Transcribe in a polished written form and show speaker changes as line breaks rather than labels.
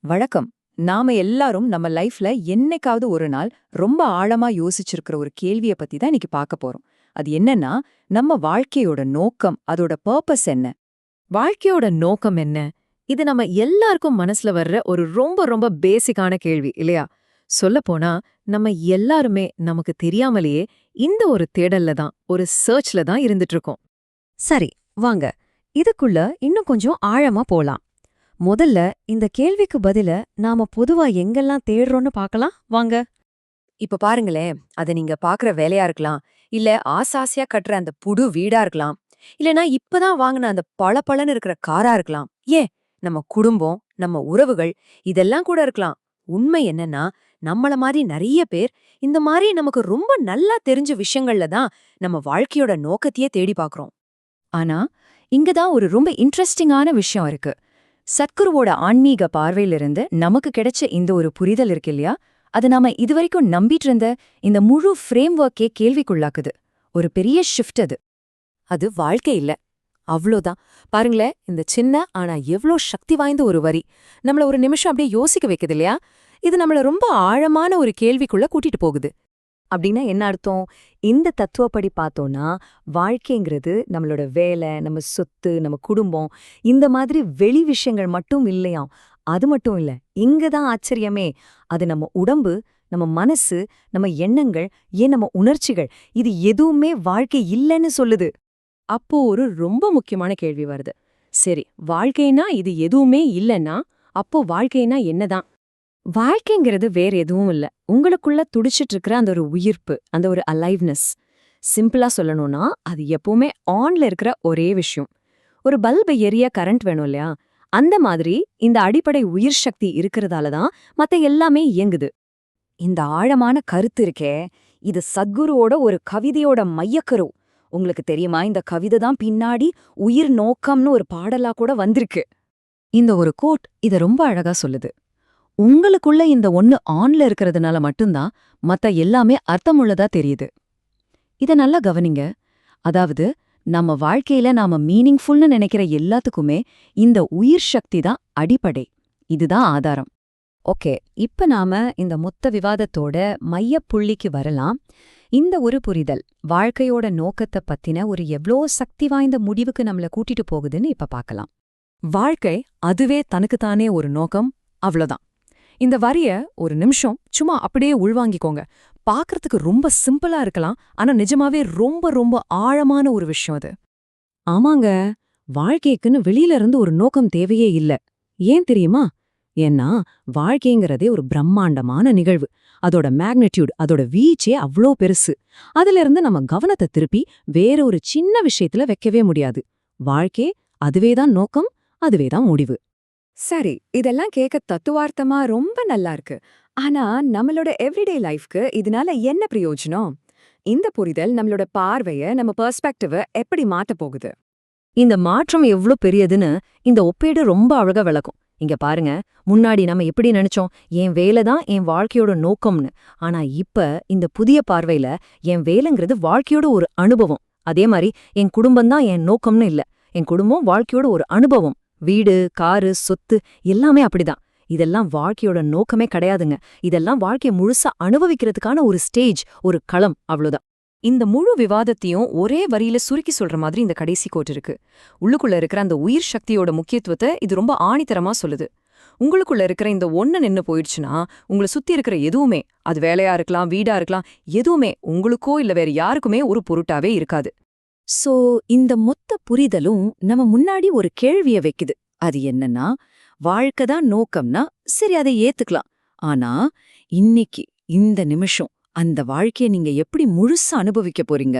வழக்கம். நாம எல்லாரும் நம்ம லைஃப்ல என்னைக்காவது ஒரு நாள் ரொம்ப ஆழமா யோசிச்சிருக்கிற ஒரு கேள்விய பத்தி தான் இன்னைக்கு பார்க்க போறோம். அது என்னன்னா, நம்ம வாழ்க்கையோட நோக்கம், அதோட பர்பஸ் என்ன?
வாழ்க்கையோட நோக்கம் என்ன? இது நம்ம எல்லாருக்கும் மனசுல வர்ற ஒரு ரொம்ப ரொம்ப பேசிக்கான கேள்வி இல்லையா? சொல்லப்போனா நம்ம எல்லாருமே நமக்கு தெரியாமலேயே இந்த ஒரு தேடல்ல தான், ஒரு சர்ச்ல தான் இருந்துட்டு இருக்கோம். சரி, வாங்க இதுக்குள்ள இன்னும் கொஞ்சம் ஆழமா போலாம். முதல்ல இந்த கேள்விக்கு பதில நாம பொதுவா எங்கெல்லாம் தேடுறோம்னு பார்க்கலாம் வாங்க.
இப்ப பாருங்களேன், அத நீங்க பார்க்குற வேலையா இருக்கலாம், இல்ல ஆசாசியா கட்டுற அந்த புது வீடா இருக்கலாம், இல்லனா இப்பதான் வாங்குன அந்த பளபளன்னு இருக்கிற காரா இருக்கலாம். ஏன் நம்ம குடும்பம், நம்ம உறவுகள் இதெல்லாம் கூட இருக்கலாம். உண்மை என்னன்னா, நம்மள மாரி நெறைய பேர் இந்த மாரி நமக்கு ரொம்ப நல்லா தெரிஞ்ச விஷயங்கள்ல தான் நம்ம வாழ்க்கையோட நோக்கத்தையே தேடி பார்க்கறோம். ஆனா, இங்க தான் ஒரு ரொம்ப இன்ட்ரெஸ்டிங்கான விஷயம் இருக்கு. சத்குருவோட ஆன்மீக பார்வையிலிருந்து நமக்கு கிடைச்ச இந்த ஒரு புரிதல் இருக்கு இல்லையா, அது நாம இதுவரைக்கும் நம்பிட்டு இருந்த இந்த முழு ஃப்ரேம் ஒர்க்கே கேள்விக்குள்ளாக்குது. ஒரு பெரிய ஷிஃப்ட் அது.
அது வாழ்க்கை இல்ல. அவ்ளோதான். பாருங்களேன், இந்த சின்ன ஆனா எவ்ளோ சக்தி வாய்ந்த ஒரு வரி நம்மள ஒரு நிமிஷம் அப்படியே யோசிக்க வைக்குது இல்லையா? இது நம்மள ரொம்ப ஆழமான ஒரு கேள்விக்குள்ள கூட்டிட்டு போகுது.
அப்படின்னா என்ன அர்த்தம்? இந்த தத்துவப்படி பார்த்தோம்னா, வாழ்க்கைங்கிறது நம்மளோட வேலை, நம்ம சொத்து, நம்ம குடும்பம் இந்த மாதிரி வெளி விஷயங்கள் மட்டும் இல்லையாம். அது மட்டும் இல்ல. இங்க தான் ஆச்சரியமே. அது நம்ம உடம்பு, நம்ம மனசு, நம்ம எண்ணங்கள், ஏன் நம்ம உணர்ச்சிகள் இது எதுவுமே வாழ்க்கை இல்லைன்னு சொல்லுது.
அப்போ ஒரு ரொம்ப முக்கியமான கேள்வி வருது. சரி, வாழ்க்கைனா இது எதுவுமே இல்லன்னா, அப்போ வாழ்க்கைனா என்னதான்? வாழ்க்கைங்கிறது வேற எதுவும் இல்ல. உங்களுக்குள்ள துடிச்சிட்டு இருக்கிற அந்த ஒரு உயிர்ப்பு, அந்த ஒரு அலைவ்னஸ். சிம்பிளா சொல்லணும்னா, அது எப்பவுமே ஆன்ல இருக்கிற ஒரே விஷயம். ஒரு பல்பு எரிய கரண்ட் வேணும் இல்லையா? அந்த மாதிரி இந்த அடிப்படை உயிர் சக்தி இருக்கிறதால தான் மத்த எல்லாமே இயங்குது.
இந்த ஆழமான கருத்து இருக்கே, இது சத்குருவோட ஒரு கவிதையோட மையக்கரு. உங்களுக்கு தெரியுமா, இந்த கவிதை தான் பின்னாடி உயிர் நோக்கம்னு ஒரு பாடலா கூட வந்திருக்கு.
இந்த ஒரு கோட் இத ரொம்ப அழகா சொல்லுது. உங்களுக்குள்ள இந்த ஒண்ணு ஆன்ல இருக்கிறதுனால மட்டும்தான் மத்த எல்லாமே அர்த்தமுள்ளதா தெரியுது. இத நல்லா கவனிங்க. அதாவது, நம்ம வாழ்க்கையில நாம மீனிங்ஃபுல்னு நினைக்கிற எல்லாத்துக்குமே இந்த உயிர் சக்தி தான் அடிப்படை. இதுதான் ஆதாரம்.
ஓகே, இப்ப நாம இந்த மொத்த விவாதத்தோட மையப்புள்ளிக்கு வரலாம். இந்த ஒரு புரிதல் வாழ்க்கையோட நோக்கத்தை பத்தின ஒரு எவ்ளோ சக்தி வாய்ந்த முடிவுக்கு நம்மள கூட்டிட்டு போகுதுன்னு இப்ப பார்க்கலாம்.
வாழ்க்கை அதுவே தனக்குத்தானே ஒரு நோக்கம், அவ்ளோதான். இந்த வரிய ஒரு நிமிஷம் சும்மா அப்படியே உள்வாங்கிக்கோங்க. பார்க்கறதுக்கு ரொம்ப சிம்பிளா இருக்கலாம், ஆனா நிஜமாவே ரொம்ப ரொம்ப ஆழமான ஒரு விஷயம் அது. ஆமாங்க, வாழ்க்கைக்குன்னு வெளியில இருந்து ஒரு நோக்கம் தேவையே இல்ல. ஏன் தெரியுமா? ஏன்னா வாழ்க்கைங்கிறதே ஒரு பிரம்மாண்டமான நிகழ்வு. அதோட மேக்னிட்யூட், அதோட வீச்சே அவ்ளோ பெருசு. அதுல இருந்து நம்ம கவனத்தை திருப்பி வேற ஒரு சின்ன விஷயத்துல வைக்கவே முடியாது. வாழ்க்கை அதுவேதான் நோக்கம், அதுவேதான் முடிவு.
சரி, இதெல்லாம் கேட்க தத்துவார்த்தமா ரொம்ப நல்லா இருக்கு. ஆனா, நம்மளோட எவ்ரிடே லைஃப்க்கு இதனால என்ன பிரயோஜனம்? இந்த புரிதல் நம்மளோட பார்வைய, நம்ம பெர்ஸ்பெக்டிவ எப்படி மாத்தப் போகுது?
இந்த மாற்றம் எவ்ளோ பெரியதுன்னு இந்த ஒப்பீடு ரொம்ப அழகா விளக்கும். இங்க பாருங்க, முன்னாடி நம்ம எப்படி நினைச்சோம், என் வேலை தான் என் வாழ்க்கையோட நோக்கம்னு. ஆனா இப்ப இந்த புதிய பார்வையில என் வேலைங்கிறது வாழ்க்கையோட ஒரு அனுபவம். அதே மாதிரி என் குடும்பம்தான் என் நோக்கம்னு இல்ல. என் குடும்பம் வாழ்க்கையோட ஒரு அனுபவம். வீடு, காரு, சொத்து எல்லாமே அப்படிதான். இதெல்லாம் வாழ்க்கையோட நோக்கமே கிடையாதுங்க. இதெல்லாம் வாழ்க்கைய முழுசா அனுபவிக்கிறதுக்கான ஒரு ஸ்டேஜ், ஒரு களம், அவ்வளவுதான். இந்த முழு விவாதத்தையும் ஒரே வரியில சுருக்கி சொல்ற மாதிரி இந்த கடைசி கோட் இருக்கு. உள்ளுக்குள்ள இருக்கிற அந்த உயிர் சக்தியோட முக்கியத்துவத்தை இது ரொம்ப ஆணித்தரமா சொல்லுது. உங்களுக்குள்ள இருக்கிற இந்த ஒண்ணு நின்னு போயிடுச்சுன்னா, உங்களை சுத்தி இருக்கிற எதுவுமே, அது வேலையா இருக்கலாம், வீடா இருக்கலாம், எதுவுமே உங்களுக்கோ இல்ல வேற யாருக்குமே ஒரு பொருட்டாவே இருக்காது.
சோ, இந்த மொத்த புரிதலும் நம்ம முன்னாடி ஒரு கேள்விய வைக்குது. அது என்னன்னா, வாழ்க்கை தான் நோக்கம்னா, சரி அதை ஏத்துக்கலாம். ஆனா, இன்னைக்கு, இந்த நிமிஷம், அந்த வாழ்க்கைய நீங்க எப்படி முழுசா அனுபவிக்க போறீங்க?